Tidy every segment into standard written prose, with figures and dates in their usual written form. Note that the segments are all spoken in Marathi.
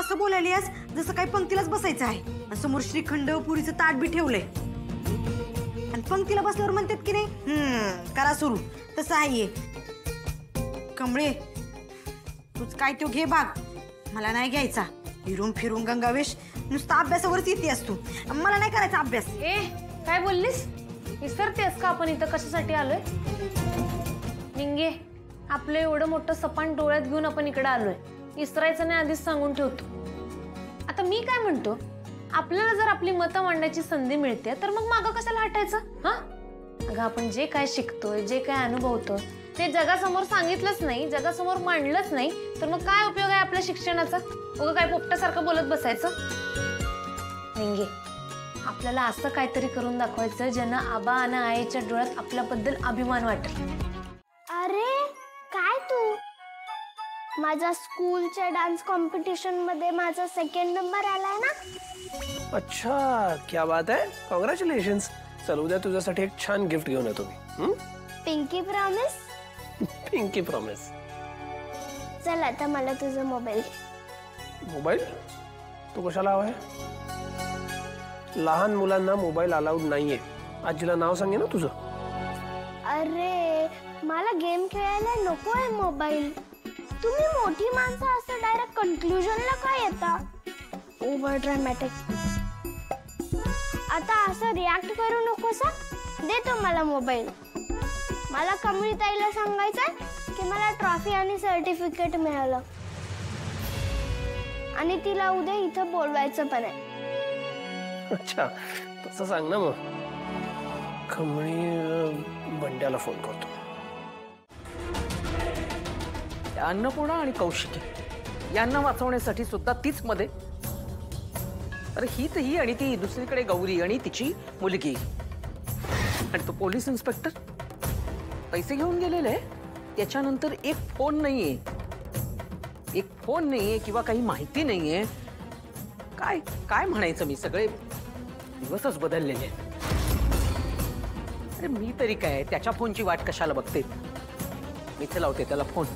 असं बोलायलीस जसं काही पंक्तीलाच बसायचं आहे आणि समोर श्रीखंड पुरीचं ताट बी ठेवलंय आणि पंक्तीला बसल्यावर म्हणतात की नाही करा सुरू तसं आहे. कमळे तूच काय तो घे बाग, मला नाही घ्यायचा. फिरून फिरून गंगावेश नुसता अभ्यासावरच येते असतो, मला नाही करायचा अभ्यास. ए काय बोललीस? विसरतेस का आपण इथं कशासाठी आलोय? निंगे आपलं एवढं मोठं सपान डोळ्यात घेऊन आपण इकडे आलोय, विसरायचं नाही आधीच सांगून ठेवतो. आता मी काय म्हणतो, आपल्याला जर आपली मतं मांडण्याची संधी मिळते तर मग मागं कशाला हटायचं? हा अगं आपण जे काय शिकतोय, जे काय अनुभवतोय ते जगासमोर सांगितलंच नाही, जगासमोर मांडलंच नाही तर मग काय उपयोग आहे आपल्या शिक्षणाचा? उगा काय पोपटासारखं बोलत बसायचं? निंगे आपल्याला असं काहीतरी करून दाखवायचं ज्यानं आबा आणि आईच्या डोळ्यात आपल्याबद्दल अभिमान वाटेल. अरे काय तू, माझ्या स्कूलच्या डान्स कॉम्पिटिशन मध्ये माझा 2nd नंबर आलाय ना. अच्छा क्या बात आहे, कॉंग्रॅच्युलेशन्स. चल उद्या तुझ्यासाठी एक छान गिफ्ट घेऊन येतो मी. Pinky promise. Pinky promise. चल आता मला तुझा मोबाईल. मोबाईल तू कशाला हवाय? लहान मुलांना मोबाईल अलाउड नाहीये. आजीला नाव सांगे ना तुझं. अरे मला गेम खेळायला नको आहे मोबाईल. तुम्ही मोठी माणसं असं डायरेक्ट कन्क्लुजनला काय येता? Over dramatic. आता असं रिॲक्ट करू नकोस. देतो मला मोबाईल. मला कमळीताईला सांगायचंय की मला ट्रॉफी आणि सर्टिफिकेट मिळालं आणि तिला उद्या इथं बोलवायचं पण आहे. अच्छा तसं सांग ना. मग कमळी बंड्याला फोन करतो. अन्नपूर्णा आणि कौशिकी यांना वाचवण्यासाठी सुद्धा तीच मध्ये. अरे ही आणि ती दुसरीकडे गौरी आणि तिची मुलगी आणि तो पोलीस इन्स्पेक्टर पैसे घेऊन गेलेले. त्याच्यानंतर एक फोन नाहीये, एक फोन नाहीये किंवा काही माहिती नाहीये. काय काय म्हणायचं मी, सगळे दिवसच बदललेले. अरे मी तरी काय त्याच्या फोनची वाट कशाला बघते. मीच लावते त्याला फोन.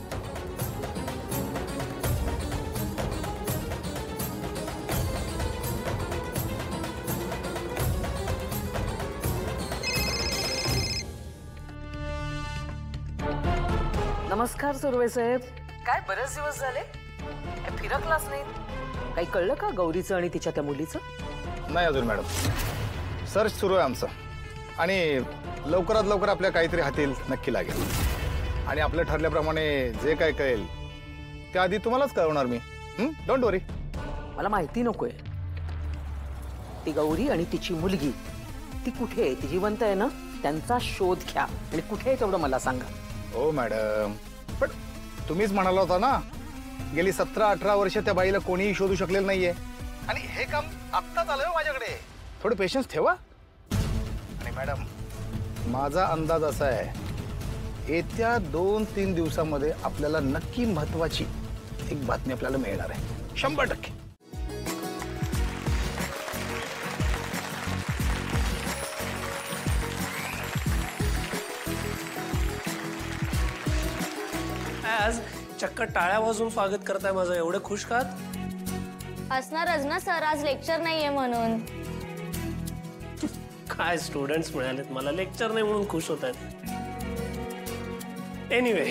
नमस्कार सुर्वे साहेब. काय बरेच दिवस झाले, काय फिरकलाच नाही. काही कळलं का गौरीचं आणि तिच्या त्या मुलीचं? नाही अजून मॅडम. सर्च सुरू आहे आमचं आणि लवकरात लवकर आपल्या काहीतरी हातील नक्की लागेल. आणि आपलं ठरल्याप्रमाणे जे काय कळेल त्याआधी तुम्हालाच कळवणार मी. डोंट वरी. मला माहिती नकोय. ती गौरी आणि तिची मुलगी ती कुठे आहे? ती जिवंत आहे ना? त्यांचा शोध घ्या आणि कुठे आहे तेवढं मला सांगा. हो मॅडम, पण तुम्हीच म्हणाला होता ना गेली 17-18 वर्ष त्या बाईला कोणीही शोधू शकलेलं नाहीये आणि हे काम आत्ताच आलंय माझ्याकडे. थोडं पेशन्स ठेवा. आणि मॅडम माझा अंदाज असा आहे येत्या 2-3 दिवसामध्ये आपल्याला नक्की महत्वाची एक बातमी आपल्याला मिळणार आहे. 100%. आज चक्क टाळ्या वाजून स्वागत करताय माझं. एवढं खुश का? असणारच ना सर, आज लेक्चर नाहीये म्हणून. काय स्टुडंट्स मिळालेत मला, लेक्चर नाही म्हणून खुश होत आहेत. Anyway,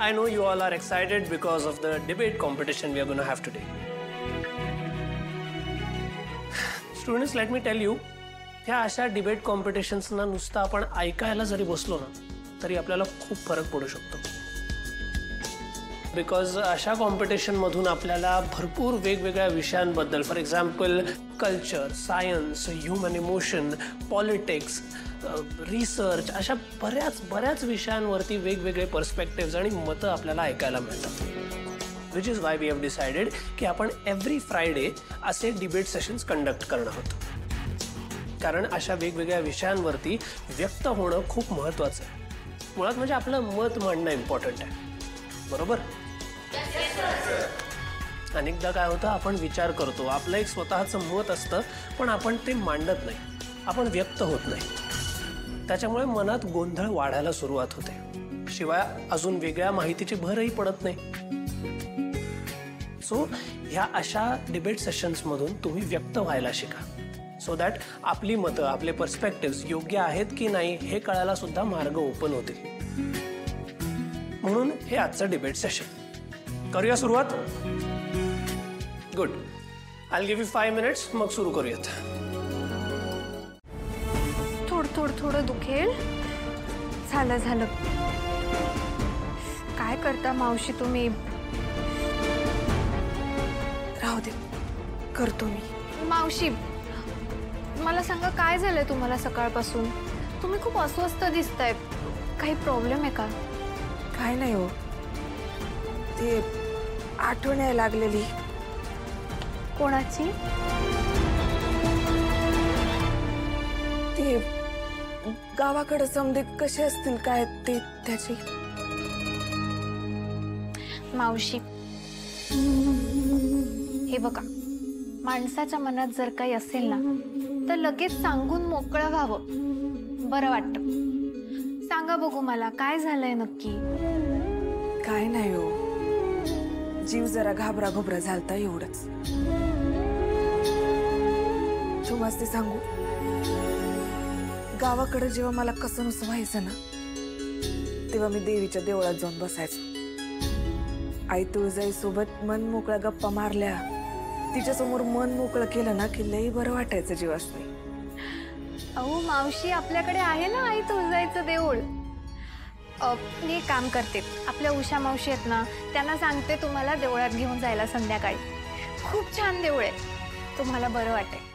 I know you all are excited because of the debate competition we are going to have today. Students, let me tell you, ह्या अशा डिबेट कॉम्पिटिशन्सना नुसतं आपण ऐकायला जरी बसलो ना तरी आपल्याला खूप फरक पडू शकतो. बिकॉज अशा कॉम्पिटिशनमधून आपल्याला भरपूर वेगवेगळ्या विषयांबद्दल, for example culture, science, human emotion, politics, research, अशा बऱ्याच विषयांवरती वेगवेगळे पर्स्पेक्टिव्स आणि मतं आपल्याला ऐकायला मिळतात. Which is why we have decided की आपण एव्हरी फ्रायडे असे डिबेट सेशन्स कंडक्ट करणार आहोत. कारण अशा वेगवेगळ्या विषयांवरती व्यक्त होणं खूप महत्त्वाचं आहे. मुळात म्हणजे आपलं मत मांडणं इम्पॉर्टंट आहे. बरोबर? अनेकदा काय होतं, आपण विचार करतो, आपलं एक स्वतःचं मत असतं पण आपण ते मांडत नाही, आपण व्यक्त होत नाही. त्याच्यामुळे मनात गोंधळ वाढायला सुरुवात होते. शिवाय अजून वेगळ्या माहितीची भरही पडत नाही. सो ह्या अशा डिबेट सेशन्समधून तुम्ही व्यक्त व्हायला शिका, सो दॅट आपली मतं, आपले पर्स्पेक्टिव्ह योग्य आहेत की नाही हे कळायला सुद्धा मार्ग ओपन होतील. म्हणून हे आजचं डिबेट सेशन. करूया सुरुवात? Good. I give you 5 minutes, मग सुरू करूयात. थोडं दुखेल. झालं. काय करता मावशी तुम्ही? राहू दे, करतो मी. मावशी, मला सांगा काय झालंय तुम्हाला सकाळपासून? तुम्ही खूप अस्वस्थ दिसताय. काही प्रॉब्लेम आहे का? काय नाही हो, ते आठवण यायला लागलेली. कोणाची? ते गावाकडे समजे कसे असतील काय ते त्याची. मावशी, हे बघा, माणसाच्या मनात जर काही असेल ना तर लगेच सांगून मोकळं व्हावं, बरं वाटतं. सांगा बघू मला काय झालंय नक्की? काय नाही हो, जीव जरा घाबरा घुबरा झालता एवढंच. तुम्हाला ते सांगू, गावाकडे जेव्हा मला कसं नुसतं व्हायचं ना, तेव्हा मी देवीच्या देवळात जाऊन बसायचो. आई तुळजाई सोबत मन मोकळ्या गप्पा मारल्या, तिच्यासमोर मन मोकळं केलं ना की लई बरं वाटायचं जीवासनी. अहो मावशी, आपल्याकडे आहे ना आई तुळजाईचं देऊळ. मी एक काम करते, आपल्या उषा मावशी आहेत ना, त्यांना सांगते तुम्हाला देवळात घेऊन जायला संध्याकाळी. खूप छान देऊळ आहे, तुम्हाला बरं वाटेल.